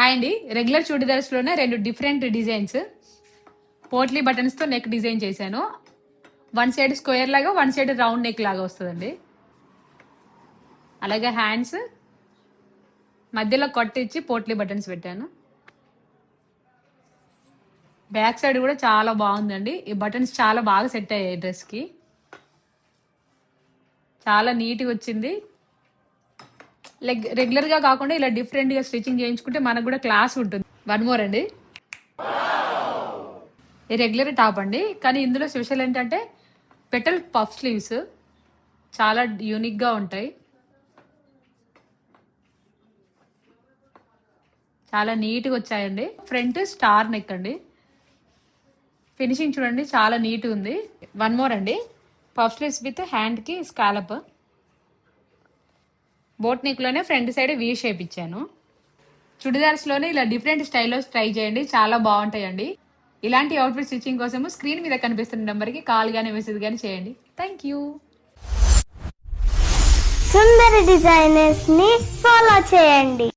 Hi అండి, regular churidars లోనే రెండు డిఫరెంట్ డిజైన్స్ పోట్లీ బటన్స్ తో నెక్ డిజైన్ చేశాను. వన్ సైడ్ స్క్వేర్ లాగా, వన్ సైడ్ రౌండ్ నెక్ లాగా వస్తుందండి. అలాగే హ్యాండ్స్ మధ్యలో కొట్టించి పోట్లీ బటన్స్ పెట్టాను. బ్యాక్ సైడ్ కూడా చాలా బాగుందండి. ఈ బటన్స్ చాలా బాగా సెట్ అయ్యాయి డ్రెస్ కి. చాలా నీట్గా వచ్చింది. రెగ్యులర్ గా కాకుండా ఇలా డిఫరెంట్ గా స్టిచ్చింగ్ చేయించుకుంటే మనకు కూడా క్లాస్ ఉంటుంది. వన్ మోర్ అండి, ఈ రెగ్యులర్ టాప్ అండి, కానీ ఇందులో స్పెషల్ ఏంటంటే పెటల్ పఫ్ స్లీవ్స్ చాలా యూనిక్ గా ఉంటాయి. చాలా నీట్గా వచ్చాయండి. ఫ్రంట్ స్టార్ నెక్ అండి. ఫినిషింగ్ చూడండి, చాలా నీట్ ఉంది. వన్ మోర్ అండి, పఫ్ స్లీవ్స్ విత్ హ్యాండ్ కి స్కాలప్. బోట్ నెక్ లోనే ఫ్రంట్ సైడ్ వీ షేప్ ఇచ్చాను. చుడిదార్స్ లోనే ఇలా డిఫరెంట్ స్టైల్లో ట్రై చేయండి, చాలా బాగుంటాయండి. ఇలాంటి అవుట్ఫిట్ స్టిచ్చింగ్ కోసము స్క్రీన్ మీద కనిపిస్తున్న నెంబర్కి కాల్ కానీ మెసేజ్ కానీ చేయండి. Thank you. సుందర డిజైనర్స్ ని ఫాలో చేయండి.